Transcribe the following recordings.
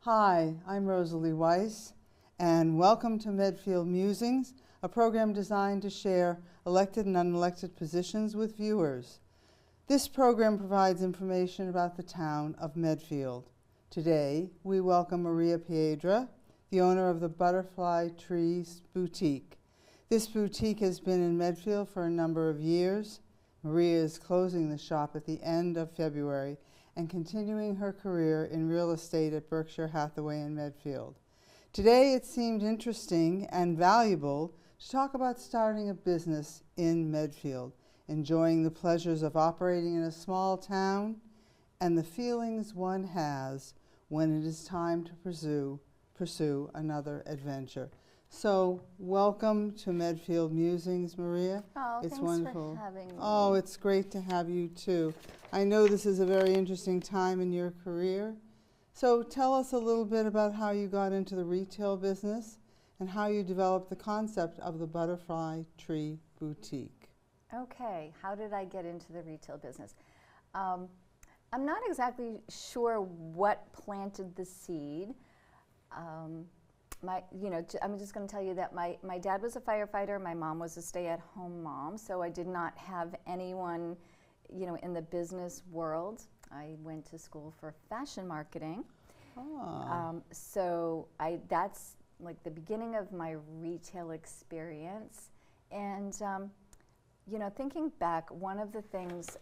Hi, I'm Rosalie Weiss, and welcome to Medfield Musings, a program designed to share elected and unelected positions with viewers. This program provides information about the town of Medfield. Today, we welcome Maria Piedra, the owner of the Butterfly Trees Boutique. This boutique has been in Medfield for a number of years. Maria is closing the shop at the end of February and continuing her career in real estate at Berkshire Hathaway in Medfield. Today, it seemed interesting and valuable to talk about starting a business in Medfield, enjoying the pleasures of operating in a small town, and the feelings one has when it is time to pursue another adventure. So, welcome to Medfield Musings, Maria. Oh, it's thanks wonderful. for having me. Oh, it's great to have you too. I know this is a very interesting time in your career. So tell us a little bit about how you got into the retail business and how you developed the concept of the Butterfly Tree Boutique. Okay, how did I get into the retail business? I'm not exactly sure what planted the seed. I'm just going to tell you that my dad was a firefighter, my mom was a stay-at-home mom, so I did not have anyone, in the business world. I went to school for fashion marketing. So that's like the beginning of my retail experience. And, thinking back, one of the things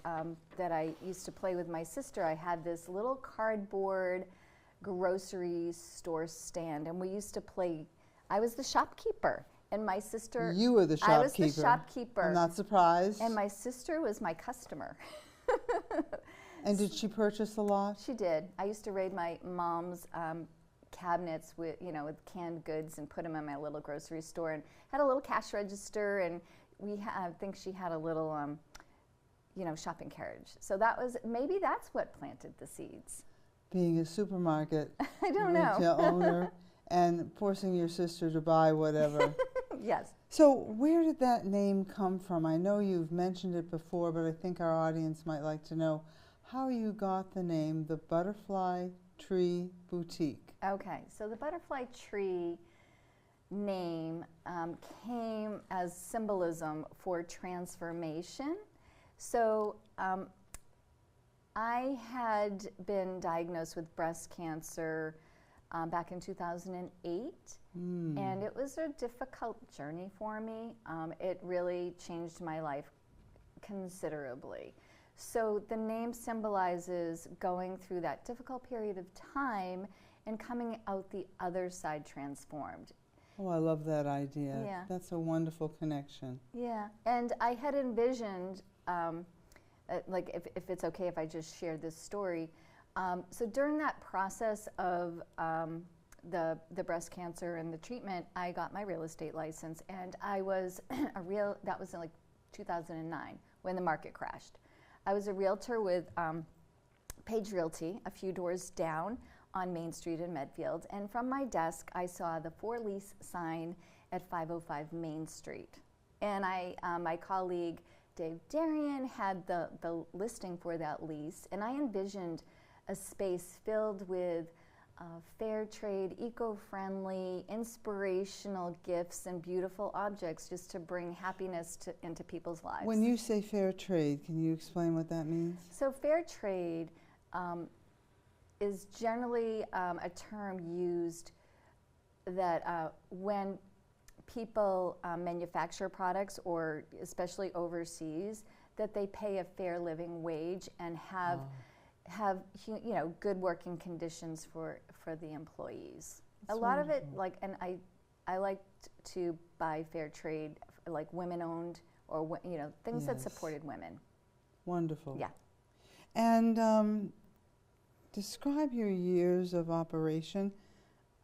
that I used to play with my sister, I had this little cardboard grocery store stand, and we used to play. I was the shopkeeper, and my sister. You were the shopkeeper. I was the shopkeeper. I'm not surprised. And my sister was my customer. And did she purchase a lot? She did. I used to raid my mom's cabinets with canned goods and put them in my little grocery store, and had a little cash register, and I think she had a little shopping carriage. So maybe that's what planted the seeds. Being a supermarket I don't retail know. owner and forcing your sister to buy whatever. Yes. So where did that name come from? I know you've mentioned it before, but I think our audience might like to know how you got the name, the Butterfly Tree Boutique. Okay, so the Butterfly Tree name came as symbolism for transformation. So I had been diagnosed with breast cancer back in 2008, and it was a difficult journey for me. It really changed my life considerably. So the name symbolizes going through that difficult period of time and coming out the other side transformed. Oh, I love that idea. Yeah. That's a wonderful connection. Yeah, and I had envisioned if it's okay if I just share this story. So during that process of the breast cancer and the treatment, I got my real estate license, and I was that was in like 2009 when the market crashed. I was a realtor with Page Realty, a few doors down on Main Street in Medfield, and from my desk I saw the for lease sign at 505 Main Street. And my colleague Dave Darian had the listing for that lease, and I envisioned a space filled with fair trade, eco-friendly, inspirational gifts and beautiful objects just to bring happiness into people's lives. When you say fair trade, can you explain what that means? So fair trade is generally a term used that when people manufacture products, or especially overseas, that they pay a fair living wage and have good working conditions for the employees. That's a lot wonderful. of it, and I like to buy fair trade, like women owned, or things that supported women. Wonderful. Yeah. And describe your years of operation,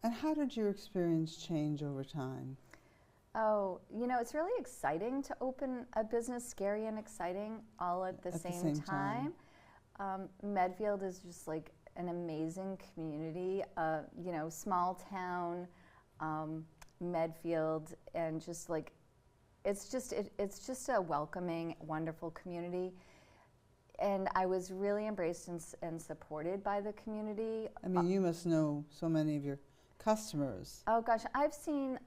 and how did your experience change over time? Oh, it's really exciting to open a business, scary and exciting all at the same time. Medfield is just like an amazing community, small town, Medfield, and just like, it's just a welcoming, wonderful community. and I was really embraced and supported by the community. I mean, you must know so many of your customers. Oh gosh, I've seen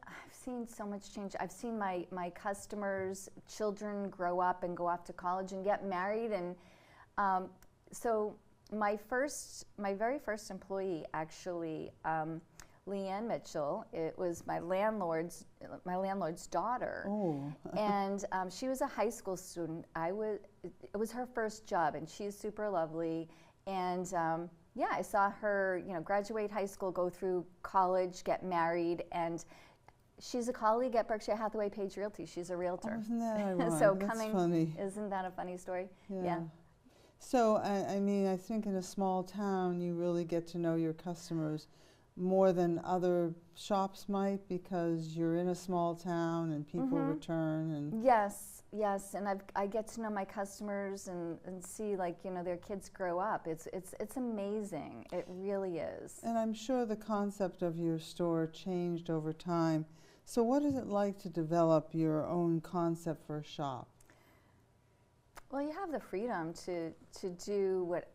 so much change. I've seen my customers' children grow up and go off to college and get married, and so my very first employee, actually, Leanne Mitchell, it was my landlord's daughter. Oh. And she was a high school student. It was her first job, and she's super lovely. And yeah, I saw her, graduate high school, go through college, get married, and she's a colleague at Berkshire Hathaway Page Realty. She's a realtor. Oh, isn't that ironic? So That's funny. Isn't that a funny story? Yeah. So, I mean, I think in a small town, you really get to know your customers more than other shops might, because you're in a small town and people return. And yes, and I get to know my customers and see, like, their kids grow up. It's amazing. It really is. And I'm sure the concept of your store changed over time. So what is it like to develop your own concept for a shop? Well, you have the freedom to do what,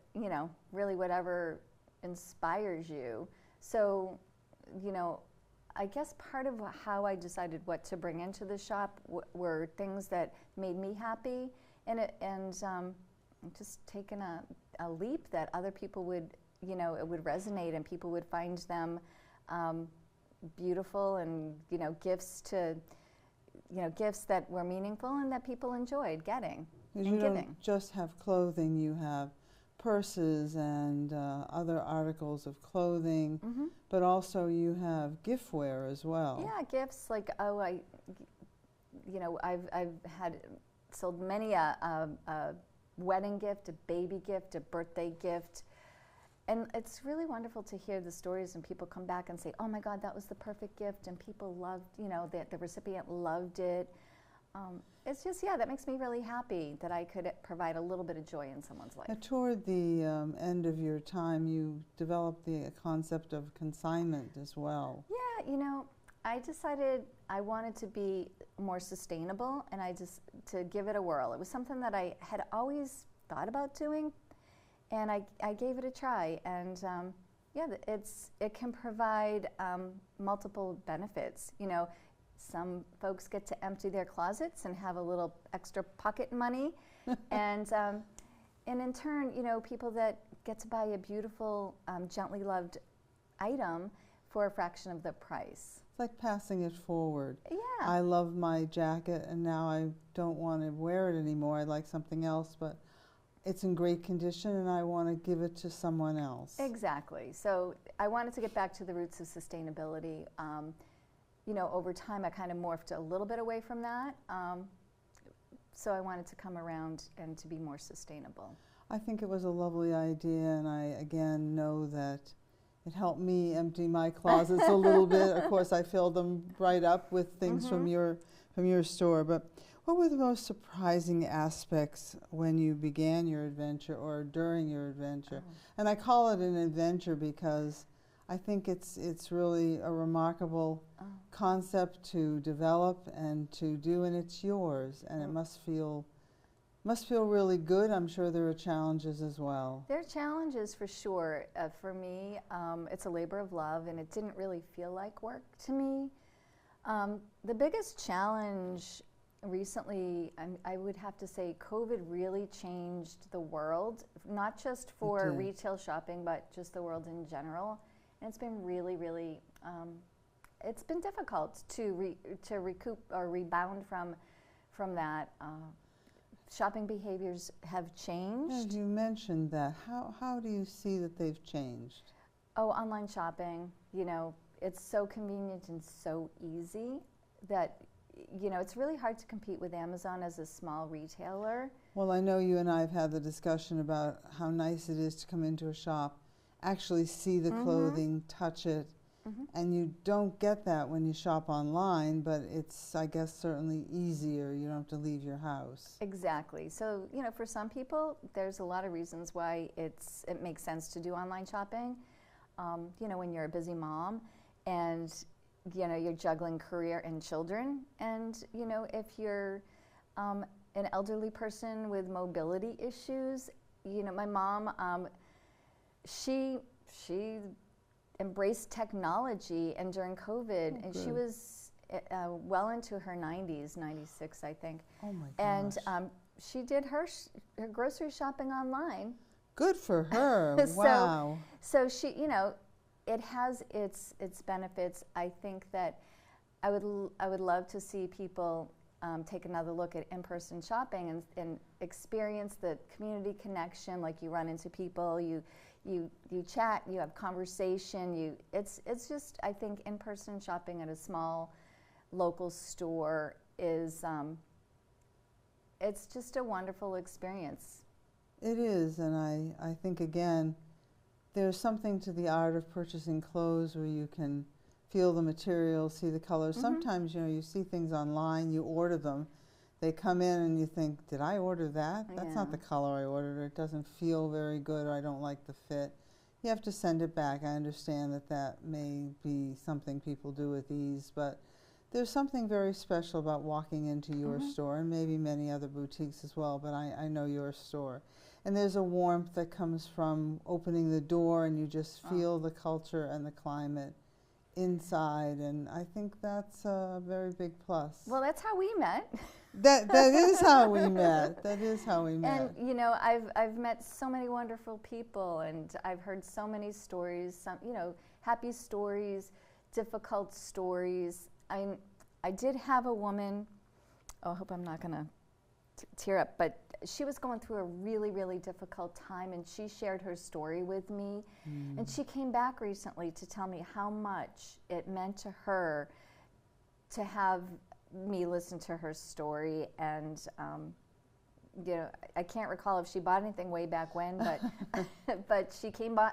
really whatever inspires you. So, I guess part of how I decided what to bring into the shop were things that made me happy, and just taking a leap that other people would, it would resonate, and people would find them beautiful, and gifts that were meaningful and that people enjoyed getting and you giving. Don't just have clothing, you have purses and other articles of clothing, but also you have giftware as well. Yeah, gifts like, I've sold many a wedding gift, a baby gift, a birthday gift, and it's really wonderful to hear the stories and people come back and say, oh my God, that was the perfect gift, and people loved, the recipient loved it. It's just, that makes me really happy that I could provide a little bit of joy in someone's life. Toward the end of your time, you developed the concept of consignment as well. Yeah, I decided I wanted to be more sustainable, and to give it a whirl. It was something that I had always thought about doing, and I gave it a try, and it can provide multiple benefits. Some folks get to empty their closets and have a little extra pocket money, and in turn, people that get to buy a beautiful, gently loved item for a fraction of the price. It's like passing it forward. Yeah. I love my jacket, and now I don't want to wear it anymore. I like something else, but it's in great condition, and I want to give it to someone else. Exactly. So I wanted to get back to the roots of sustainability. Over time, I kind of morphed a little bit away from that. So I wanted to come around and to be more sustainable. I think it was a lovely idea, and I, again, know that it helped me empty my closets a little bit. Of course, I filled them right up with things from your store. But what were the most surprising aspects when you began your adventure or during your adventure? And I call it an adventure because I think it's really a remarkable concept to develop and to do, and it's yours, and it must feel really good. I'm sure there are challenges as well. There are challenges for sure. For me, it's a labor of love, and it didn't really feel like work to me. The biggest challenge recently, I would have to say, COVID really changed the world, not just for retail shopping, but just the world in general. And it's been really, really, it's been difficult to recoup or rebound from that. Shopping behaviors have changed. As you mentioned that, how do you see that they've changed? Oh, online shopping, it's so convenient and so easy that, it's really hard to compete with Amazon as a small retailer. Well, I know you and I have had the discussion about how nice it is to come into a shop, actually see the clothing, touch it, and you don't get that when you shop online, but it's, I guess, certainly easier. You don't have to leave your house. Exactly. So, for some people, there's a lot of reasons why it makes sense to do online shopping. When you're a busy mom and, you're juggling career and children, and, if you're an elderly person with mobility issues, you know, my mom, she embraced technology, and during COVID, and she was well into her 90s, 96, I think. Oh my gosh. And she did her grocery shopping online. Good for her. Wow. So she, you know, it has its benefits. I think that I would love to see people take another look at in-person shopping and experience the community connection. Like, you run into people, you chat, you have conversation. It's just, I think in-person shopping at a small local store is it's just a wonderful experience. It is, and I think, again, there's something to the art of purchasing clothes where you can feel the material, see the colors. Sometimes, you know, you see things online, you order them, they come in and you think, did I order that? That's not the color I ordered, or it doesn't feel very good, or I don't like the fit. You have to send it back. I understand that that may be something people do with ease, but there's something very special about walking into your store, and maybe many other boutiques as well, but I know your store. And there's a warmth that comes from opening the door, and you just feel the culture and the climate inside, and I think that's a very big plus. Well, that's how we met. That is how we met. That is how we met. And you know, I've met so many wonderful people, and I've heard so many stories. Some, you know, happy stories, difficult stories. I did have a woman. Oh, I hope I'm not gonna tear up, but she was going through a really, really difficult time, and she shared her story with me. And she came back recently to tell me how much it meant to her to have me listen to her story. And you know, I can't recall if she bought anything way back when, but but she came by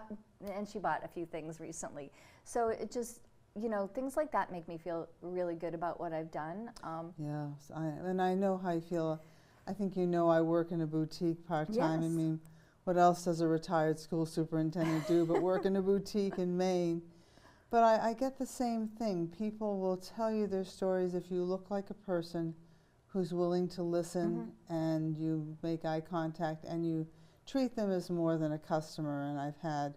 and she bought a few things recently. So it just, you know, things like that make me feel really good about what I've done. Yes, and I know how you feel. I think, you know, I work in a boutique part-time. Yes. I mean, what else does a retired school superintendent do but work in a boutique in Maine? But I get the same thing. People will tell you their stories if you look like a person who's willing to listen, and you make eye contact, and you treat them as more than a customer. And I've had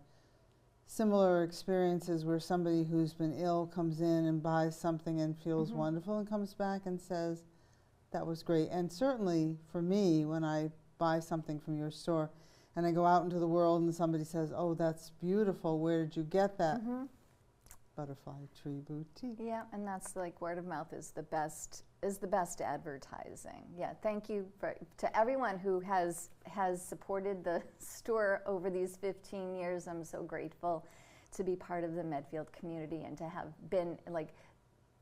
similar experiences where somebody who's been ill comes in and buys something and feels wonderful and comes back and says, that was great. And certainly for me, when I buy something from your store and I go out into the world and somebody says, oh, that's beautiful, where did you get that? Butterfly Tree Boutique. Yeah, and that's like, word of mouth is the best advertising. Yeah, thank you to everyone who has supported the store over these 15 years. I'm so grateful to be part of the Medfield community and to have been, like,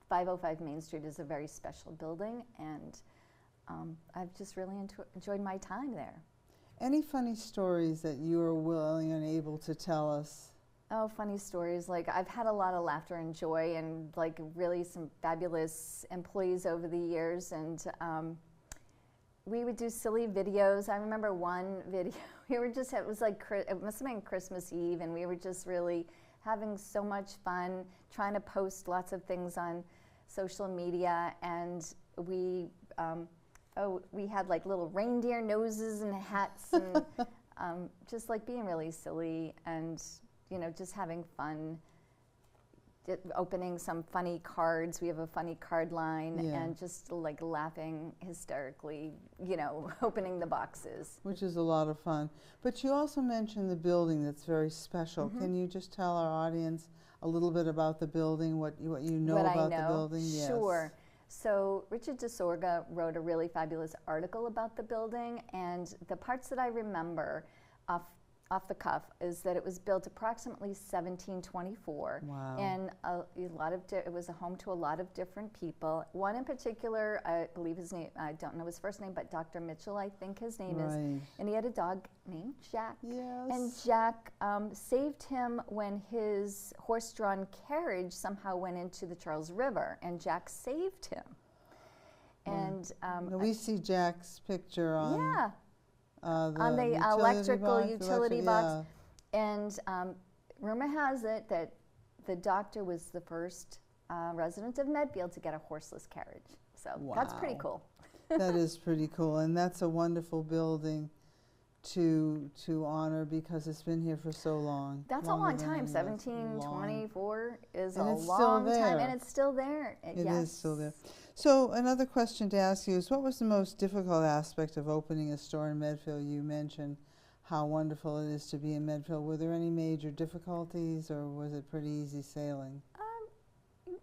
505 Main Street is a very special building, and I've just really enjoyed my time there. Any funny stories that you are willing and able to tell us? Oh, funny stories. Like, I've had a lot of laughter and joy, and like really some fabulous employees over the years, and we would do silly videos. I remember one video, we were just, it was like, it must have been Christmas Eve, and we were just really having so much fun, trying to post lots of things on social media, and we had like little reindeer noses and hats, and just like being really silly, and you know, just having fun, opening some funny cards. We have a funny card line, and just like laughing hysterically, you know, opening the boxes. Which is a lot of fun. But you also mentioned the building that's very special. Can you just tell our audience a little bit about the building, what you know about the building? Yes. Sure. So Richard DeSorga wrote a really fabulous article about the building, and the parts that I remember off the cuff is that it was built approximately 1724. Wow. And it was a home to a lot of different people. One in particular, I believe his name, I don't know his first name, but Dr. Mitchell, I think his name is. And he had a dog named Jack. Yes. And Jack saved him when his horse-drawn carriage somehow went into the Charles River, and Jack saved him. And we see Jack's picture on on the electrical utility box. And rumor has it that the doctor was the first resident of Medfield to get a horseless carriage. So that's pretty cool. That is pretty cool, and that's a wonderful building to honor because it's been here for so long. That's a long time. 1724 is a And it's long still time, there. and it's still there. It Yes. is still there. So another question to ask you is, what was the most difficult aspect of opening a store in Medfield? You mentioned how wonderful it is to be in Medfield. Were there any major difficulties, or was it pretty easy sailing?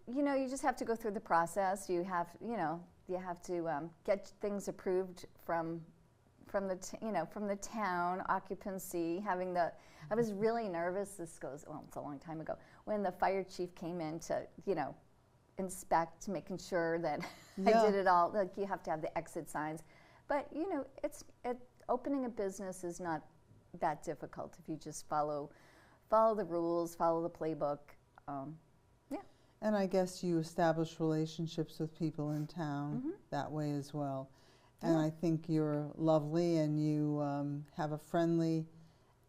You know, you just have to go through the process. You have, you know, you have to get things approved from the town, occupancy, having the. I was really nervous. This goes, well, it's a long time ago, when the fire chief came in to, you know, inspect, making sure that Yeah. I did it all. Like, you have to have the exit signs, but you know, opening a business is not that difficult if you just follow the rules, follow the playbook. Yeah. And I guess you establish relationships with people in town that way as well. And I think you're lovely, and you have a friendly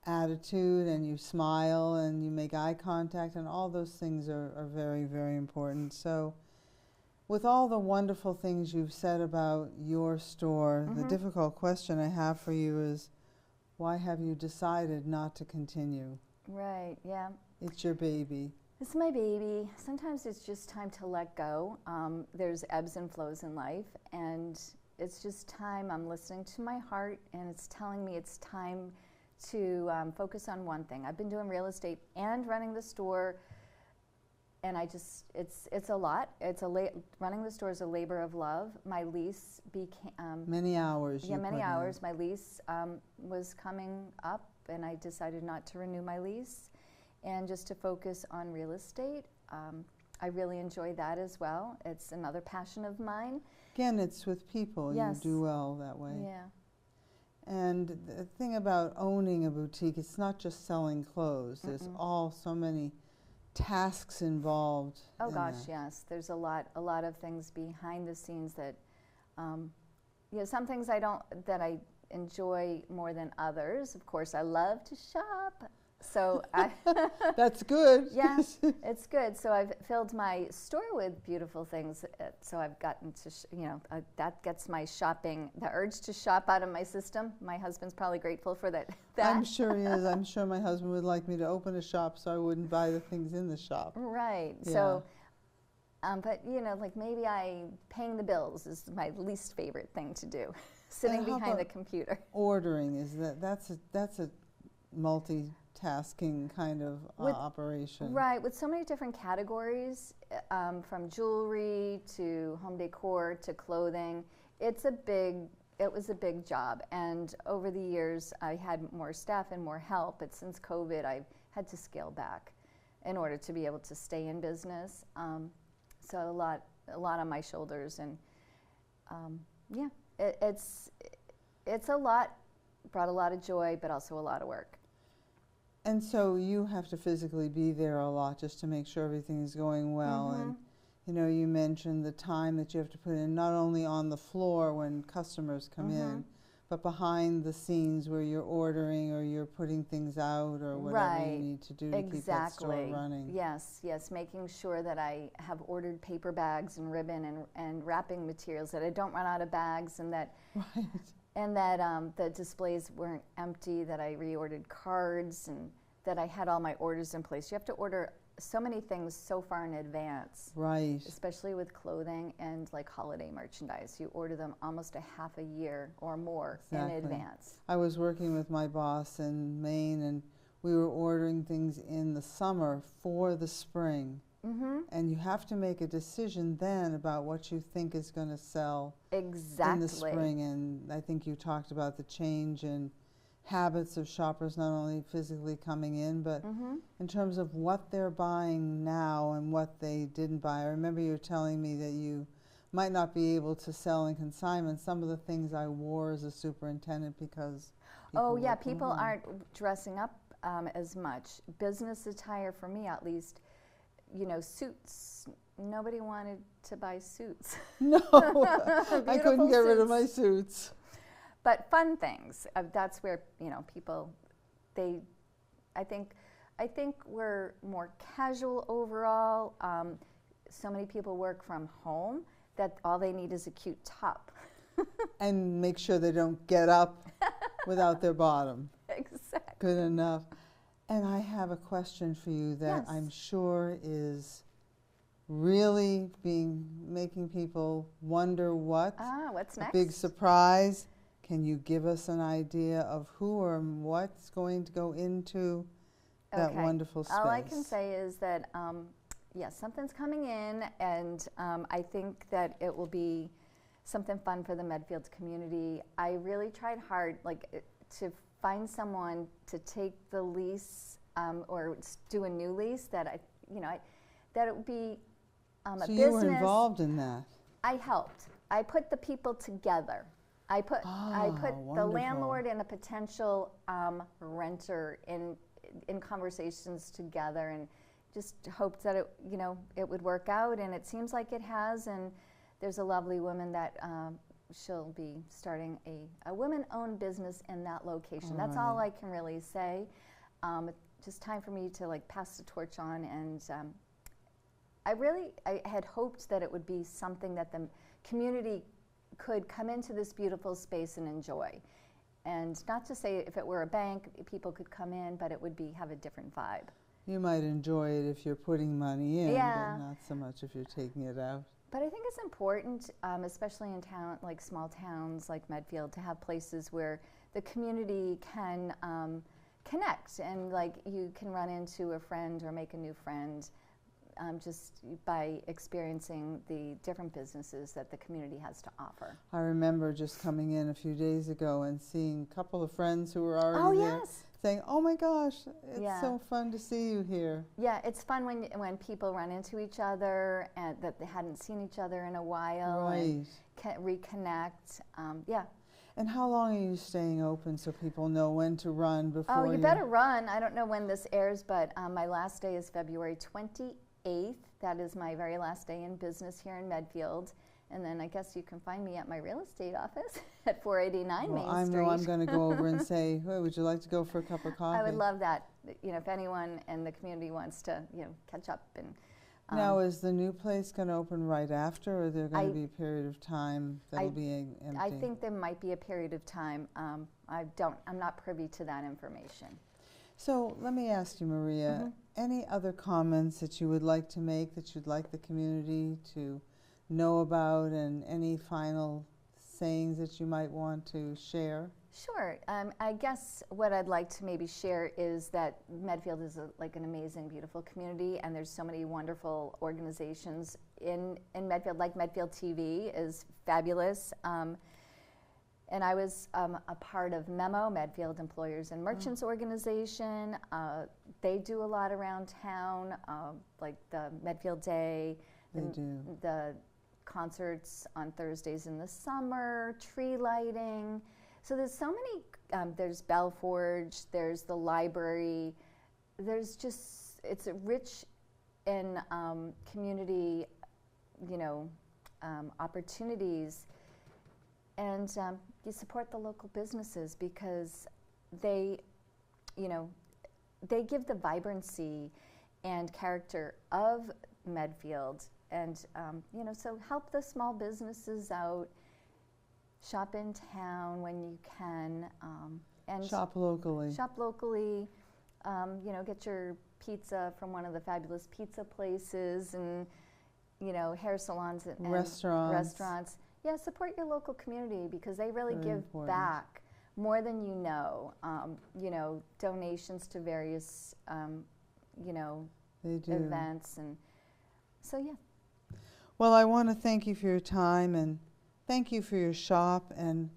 attitude, and you smile, and you make eye contact, and all those things are very, very important. So with all the wonderful things you've said about your store, the difficult question I have for you is, why have you decided not to continue? Right, yeah. It's your baby. It's my baby. Sometimes it's just time to let go. There's ebbs and flows in life, and it's just time. I'm listening to my heart, and it's telling me it's time to focus on one thing. I've been doing real estate and running the store, and it's a lot. Running the store is a labor of love. My lease became Many hours. yeah, you many put in. hours. My lease was coming up, and I decided not to renew my lease, and just to focus on real estate. I really enjoy that as well. It's another passion of mine. Again, it's with people. Yes. You do well that way. Yeah. And the thing about owning a boutique, it's not just selling clothes. There's so many tasks involved. Oh in gosh, that. yes. There's a lot of things behind the scenes that, you know, some things that I enjoy more than others. Of course, I love to shop. So That's good. yeah, it's good. So I've filled my store with beautiful things. So I've gotten to, you know, that gets my shopping, the urge to shop out of my system. My husband's probably grateful for that. I'm sure he is. I'm sure my husband would like me to open a shop so I wouldn't buy the things in the shop. Right. Yeah. So, but you know, like maybe paying the bills is my least favorite thing to do. Sitting And how behind the about computer. Ordering, that's a multitasking kind of operation. Right, with so many different categories, from jewelry to home decor to clothing, it was a big job. And over the years, I had more staff and more help, but since COVID, I've had to scale back in order to be able to stay in business. So a lot on my shoulders, and yeah, it's a lot, brought a lot of joy, but also a lot of work. And so you have to physically be there a lot just to make sure everything is going well. And you know, you mentioned the time that you have to put in, not only on the floor when customers come in, but behind the scenes where you're ordering or you're putting things out or whatever you need to do to keep that store running. Yes, making sure that I have ordered paper bags and ribbon and wrapping materials, that I don't run out of bags, and that the displays weren't empty, that I reordered cards, and that I had all my orders in place. You have to order so many things so far in advance. Right. Especially with clothing and like holiday merchandise. You order them almost a half a year or more in advance. I was working with my boss in Maine, and we were ordering things in the summer for the spring. And you have to make a decision then about what you think is going to sell in the spring. And I think you talked about the change in habits of shoppers, not only physically coming in, but in terms of what they're buying now and what they didn't buy. I remember you telling me that you might not be able to sell in consignment some of the things I wore as a superintendent because people aren't dressing up as much. Business attire, for me at least, you know, suits. Nobody wanted to buy suits. No, I couldn't get rid of my suits. But fun things. That's where, you know, people, I think we're more casual overall. So many people work from home that all they need is a cute top. And make sure they don't get up without their bottom. Exactly. Good enough. And I have a question for you that Yes. I'm sure is really making people wonder what. What's A next? big surprise. Can you give us an idea of who or what's going to go into that wonderful space? All I can say is that, yes, something's coming in, and I think that it will be something fun for the Medfield community. I really tried hard, to find someone to take the lease or do a new lease that that it would be a so business. you were involved in that. I helped. I put the people together. I put the wonderful. landlord and a potential renter in conversations together, and just hoped that it would work out, and it seems like it has. And there's a lovely woman that she'll be starting a women-owned business in that location. That's all I can really say. Just time for me to pass the torch on, and I had hoped that it would be something that the community could come into this beautiful space and enjoy. And not to say if it were a bank, people could come in, but it would have a different vibe. You might enjoy it if you're putting money in, Yeah. but not so much if you're taking it out. But I think it's important, especially in small towns like Medfield, to have places where the community can connect, and you can run into a friend or make a new friend just by experiencing the different businesses that the community has to offer. I remember just coming in a few days ago and seeing a couple of friends who were already there, saying, "Oh my gosh, it's so fun to see you here." Yeah, it's fun when people run into each other and that they hadn't seen each other in a while, and reconnect. Yeah. And how long are you staying open so people know when to run before Oh, you better run. I don't know when this airs, but my last day is February 28th. That is my very last day in business here in Medfield. And then I guess you can find me at my real estate office at 489 Main Street. I know I'm going to go over and say, hey, would you like to go for a cup of coffee? I would love that. If anyone in the community wants to, catch up. And now, is the new place going to open right after, or is there going to be a period of time that'll be empty? I think there might be a period of time. I'm not privy to that information. So let me ask you, Maria, any other comments that you would like to make, that you'd like the community to know about, and any final sayings that you might want to share? Sure. I guess what I'd like to maybe share is that Medfield is an amazing, beautiful community, and there's so many wonderful organizations in Medfield. Like Medfield TV is fabulous. And I was a part of MEMO, Medfield Employers and Merchants Organization. They do a lot around town, like the Medfield Day, the concerts on Thursdays in the summer, tree lighting. So there's so many, there's Bell Forge, there's the library, there's just, it's rich in community, opportunities. And you support the local businesses because they give the vibrancy and character of Medfield. And, so help the small businesses out. Shop in town when you can. And shop locally. Shop locally. Get your pizza from one of the fabulous pizza places, and, hair salons and restaurants. Yeah, support your local community because they really give back more than you know. Donations to various, they do. events, and so yeah. Well, I want to thank you for your time, and thank you for your shop, and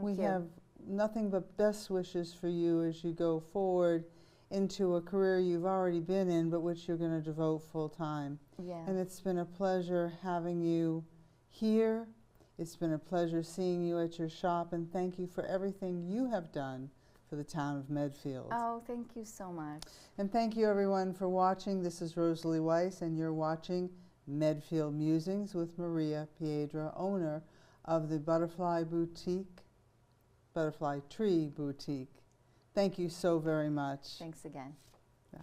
we have nothing but best wishes for you as you go forward into a career you've already been in, but which you're going to devote full time. Yeah. And it's been a pleasure having you here. It's been a pleasure seeing you at your shop, and thank you for everything you have done for the town of Medfield. Oh, thank you so much. And thank you everyone for watching. This is Rosalie Weiss, and you're watching Medfield Musings with Maria Piedra, owner of the Butterfly Tree Boutique. Thank you so very much. Thanks again. Yeah.